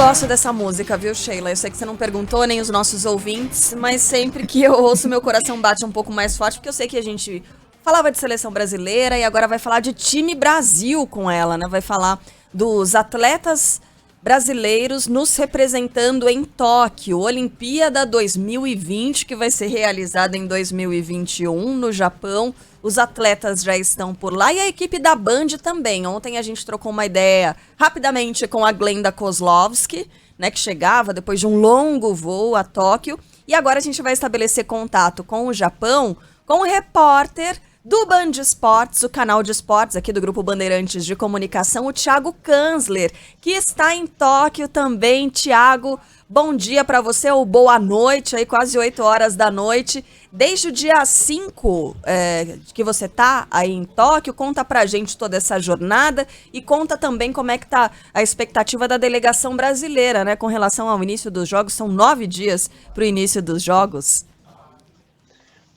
gosto dessa música, viu, Sheila? Eu sei que você não perguntou, nem os nossos ouvintes, mas sempre que eu ouço, meu coração bate um pouco mais forte, porque eu sei que a gente falava de seleção brasileira e agora vai falar de time Brasil com ela, né? Vai falar dos atletas brasileiros nos representando em Tóquio, Olimpíada 2020, que vai ser realizada em 2021 no Japão. Os atletas já estão por lá e a equipe da Band também. Ontem a gente trocou uma ideia rapidamente com a Glenda Kozlovski, né, que chegava depois de um longo voo a Tóquio. E agora a gente vai estabelecer contato com o Japão, com o repórter do Band Esportes, o canal de esportes aqui do Grupo Bandeirantes de Comunicação, o Thiago Kanzler, que está em Tóquio também. Thiago, bom dia para você, ou boa noite, aí quase 8 horas da noite. Desde o dia 5 que você tá aí em Tóquio, conta pra gente toda essa jornada e conta também como é que tá a expectativa da delegação brasileira, né, com relação ao início dos jogos. São 9 dias pro início dos jogos.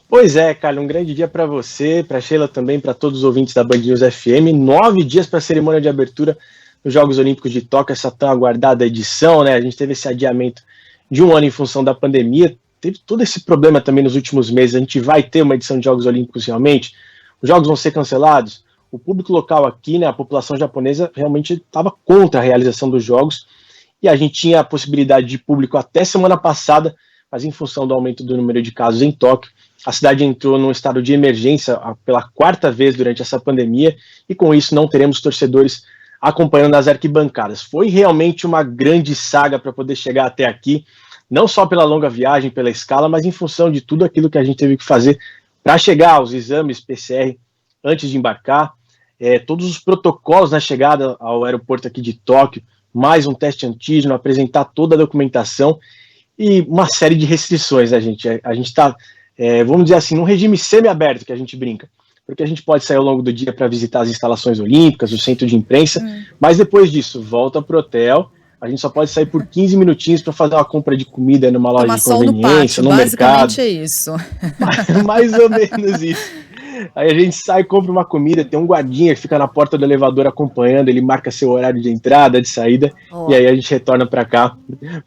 Pois é, Carla, um grande dia para você, para Sheila também, para todos os ouvintes da Band News FM. 9 dias para a cerimônia de abertura dos Jogos Olímpicos de Tóquio, essa tão aguardada edição, né? A gente teve esse adiamento de um ano em função da pandemia, teve todo esse problema também nos últimos meses. A gente vai ter uma edição de Jogos Olímpicos realmente? Os jogos vão ser cancelados? O público local aqui, né, a população japonesa realmente estava contra a realização dos jogos e a gente tinha a possibilidade de público até semana passada, mas em função do aumento do número de casos em Tóquio, a cidade entrou num estado de emergência pela 4ª vez durante essa pandemia e com isso não teremos torcedores acompanhando nas arquibancadas. Foi realmente uma grande saga para poder chegar até aqui, não só pela longa viagem, pela escala, mas em função de tudo aquilo que a gente teve que fazer para chegar aos exames PCR antes de embarcar, todos os protocolos na chegada ao aeroporto aqui de Tóquio, mais um teste antígeno, apresentar toda a documentação e uma série de restrições, né, gente? A gente está, vamos dizer assim, num regime semi-aberto que a gente brinca, porque a gente pode sair ao longo do dia para visitar as instalações olímpicas, o centro de imprensa, mas depois disso, volta pro hotel, a gente só pode sair por 15 minutinhos para fazer uma compra de comida numa loja de conveniência, no mercado. Basicamente é isso. Mais ou menos isso. Aí a gente sai, compra uma comida, tem um guardinha que fica na porta do elevador acompanhando, ele marca seu horário de entrada, de saída, e aí a gente retorna para cá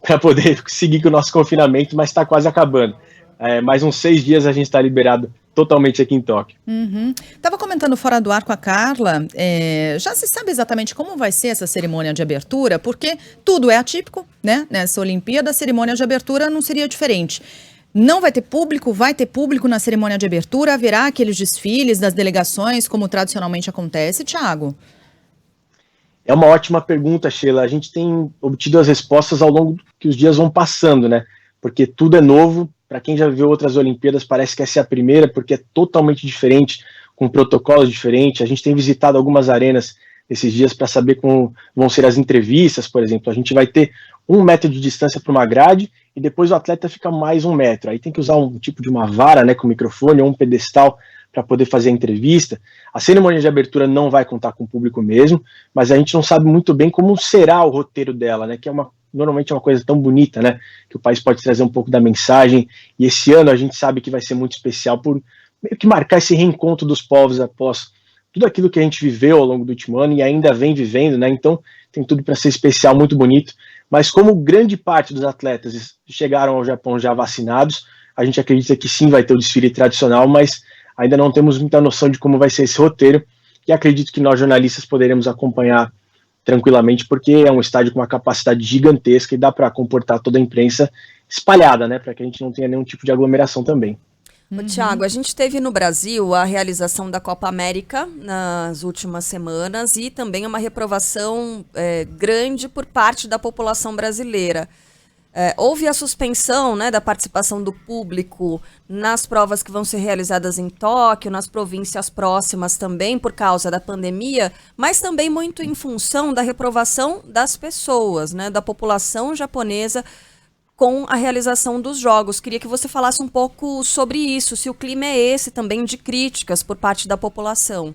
para poder seguir com o nosso confinamento, mas está quase acabando. Mais uns 6 dias a gente está liberado totalmente aqui em Tóquio. Estava comentando fora do ar com a Carla, já se sabe exatamente como vai ser essa cerimônia de abertura, porque tudo é atípico, né? Nessa Olimpíada, a cerimônia de abertura não seria diferente. Não vai ter público na cerimônia de abertura, haverá aqueles desfiles das delegações, como tradicionalmente acontece, Thiago? É uma ótima pergunta, Sheila. A gente tem obtido as respostas ao longo que os dias vão passando, né? Porque tudo é novo. Para quem já viu outras Olimpíadas, parece que essa é a primeira, porque é totalmente diferente, com protocolos diferentes. A gente tem visitado algumas arenas esses dias para saber como vão ser as entrevistas, por exemplo. A gente vai ter 1 metro de distância para uma grade e depois o atleta fica mais 1 metro. Aí tem que usar um tipo de uma vara, né, com microfone ou um pedestal para poder fazer a entrevista. A cerimônia de abertura não vai contar com o público mesmo, mas a gente não sabe muito bem como será o roteiro dela, né, que normalmente é uma coisa tão bonita, né, que o país pode trazer um pouco da mensagem, e esse ano a gente sabe que vai ser muito especial por meio que marcar esse reencontro dos povos após tudo aquilo que a gente viveu ao longo do último ano e ainda vem vivendo, né, então tem tudo para ser especial, muito bonito, mas como grande parte dos atletas chegaram ao Japão já vacinados, a gente acredita que sim vai ter o desfile tradicional, mas ainda não temos muita noção de como vai ser esse roteiro, e acredito que nós jornalistas poderemos acompanhar tranquilamente, porque é um estádio com uma capacidade gigantesca e dá para comportar toda a imprensa espalhada, né, para que a gente não tenha nenhum tipo de aglomeração também. Tiago, a gente teve no Brasil a realização da Copa América nas últimas semanas e também uma reprovação grande por parte da população brasileira. Houve a suspensão, né, da participação do público nas provas que vão ser realizadas em Tóquio, nas províncias próximas também por causa da pandemia, mas também muito em função da reprovação das pessoas, né, da população japonesa com a realização dos jogos. Queria que você falasse um pouco sobre isso, se o clima é esse também de críticas por parte da população.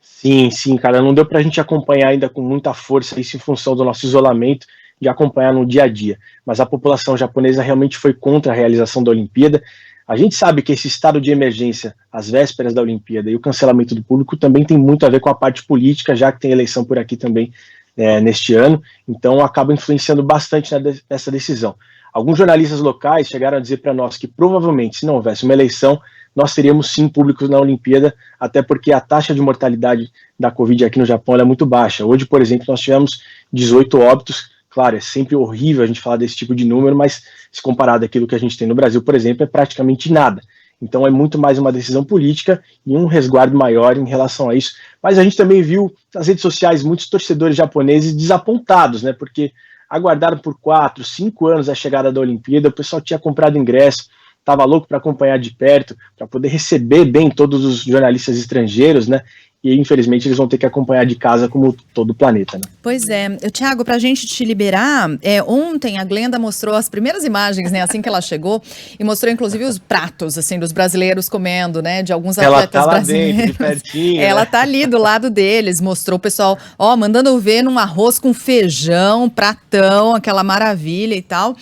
Sim, cara, não deu pra gente acompanhar ainda com muita força isso em função do nosso isolamento, de acompanhar no dia a dia, mas a população japonesa realmente foi contra a realização da Olimpíada. A gente sabe que esse estado de emergência, às vésperas da Olimpíada e o cancelamento do público também tem muito a ver com a parte política, já que tem eleição por aqui também neste ano, então acaba influenciando bastante nessa decisão. Alguns jornalistas locais chegaram a dizer para nós que provavelmente, se não houvesse uma eleição, nós teríamos sim públicos na Olimpíada, até porque a taxa de mortalidade da Covid aqui no Japão é muito baixa. Hoje, por exemplo, nós tivemos 18 óbitos. Claro, é sempre horrível a gente falar desse tipo de número, mas se comparado àquilo que a gente tem no Brasil, por exemplo, é praticamente nada. Então é muito mais uma decisão política e um resguardo maior em relação a isso. Mas a gente também viu nas redes sociais muitos torcedores japoneses desapontados, né? Porque aguardaram por 4, 5 anos a chegada da Olimpíada, o pessoal tinha comprado ingresso, estava louco para acompanhar de perto, para poder receber bem todos os jornalistas estrangeiros, né? E infelizmente eles vão ter que acompanhar de casa como todo o planeta, né? Pois é. Thiago, para a gente te liberar, ontem a Glenda mostrou as primeiras imagens, né, assim que ela chegou, e mostrou inclusive os pratos, assim, dos brasileiros comendo, né, de alguns atletas brasileiros. Ela tá lá dentro, de pertinho. Ela tá ali do lado deles, mostrou o pessoal, mandando ver num arroz com feijão, pratão, aquela maravilha e tal.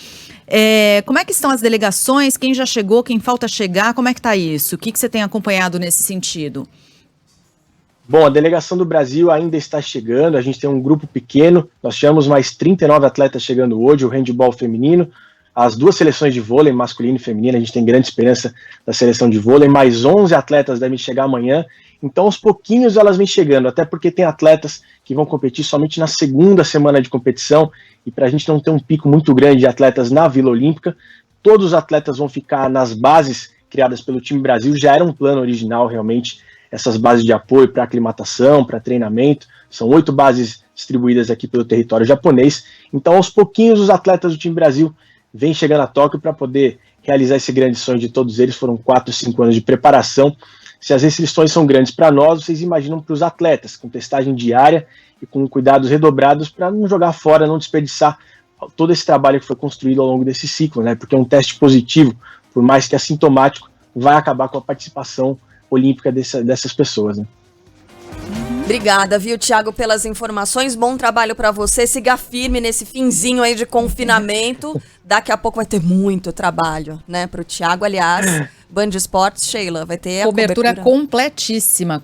Como é que estão as delegações? Quem já chegou, quem falta chegar? Como é que tá isso? O que você tem acompanhado nesse sentido? Bom, a delegação do Brasil ainda está chegando, a gente tem um grupo pequeno, nós tivemos mais 39 atletas chegando hoje, o handebol feminino, as 2 seleções de vôlei, masculino e feminino, a gente tem grande esperança da seleção de vôlei, mais 11 atletas devem chegar amanhã, então aos pouquinhos elas vêm chegando, até porque tem atletas que vão competir somente na segunda semana de competição, e para a gente não ter um pico muito grande de atletas na Vila Olímpica, todos os atletas vão ficar nas bases criadas pelo time Brasil, já era um plano original realmente, essas bases de apoio para aclimatação, para treinamento, são 8 bases distribuídas aqui pelo território japonês, então aos pouquinhos os atletas do time Brasil vêm chegando a Tóquio para poder realizar esse grande sonho de todos eles, foram 4, 5 anos de preparação. Se as restrições são grandes para nós, vocês imaginam para os atletas, com testagem diária e com cuidados redobrados para não jogar fora, não desperdiçar todo esse trabalho que foi construído ao longo desse ciclo, né? Porque um teste positivo, por mais que assintomático, vai acabar com a participação olímpica dessas pessoas, né? Obrigada, viu, Thiago, pelas informações. Bom trabalho para você. Siga firme nesse finzinho aí de confinamento. Daqui a pouco vai ter muito trabalho, né, pro Thiago. Aliás, Band Esportes, Sheila, vai ter a cobertura completíssima,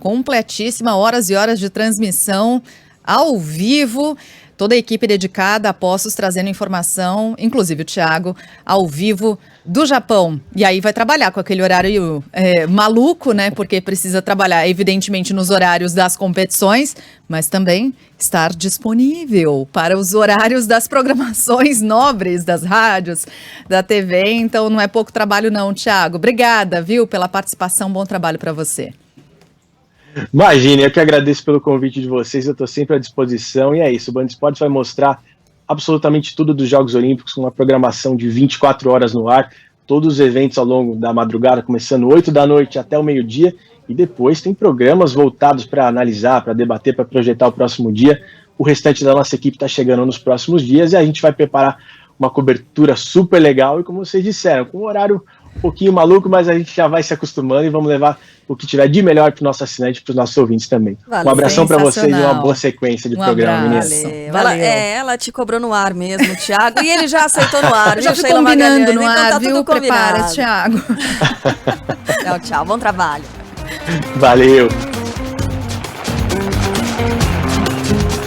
horas e horas de transmissão ao vivo. Toda a equipe dedicada a Poços trazendo informação, inclusive o Thiago, ao vivo do Japão. E aí vai trabalhar com aquele horário maluco, né? Porque precisa trabalhar, evidentemente, nos horários das competições, mas também estar disponível para os horários das programações nobres das rádios, da TV. Então não é pouco trabalho não, Thiago. Obrigada, viu, pela participação. Bom trabalho para você. Imagine, eu que agradeço pelo convite de vocês, eu estou sempre à disposição, e é isso, o Band Esportes vai mostrar absolutamente tudo dos Jogos Olímpicos, com uma programação de 24 horas no ar, todos os eventos ao longo da madrugada, começando 8 da noite até o meio-dia, e depois tem programas voltados para analisar, para debater, para projetar o próximo dia. O restante da nossa equipe está chegando nos próximos dias, e a gente vai preparar uma cobertura super legal, e como vocês disseram, com um horário um pouquinho maluco, mas a gente já vai se acostumando e vamos levar o que tiver de melhor para o nosso assinante e para os nossos ouvintes também. Valeu. Um abração para vocês e uma boa sequência de programa, meninas. Valeu. Ela te cobrou no ar mesmo, Thiago, e ele já aceitou no ar. Já fui combinando no ar, então tá viu? tudo combinado. Prepara, Thiago. Tchau, bom trabalho. Valeu.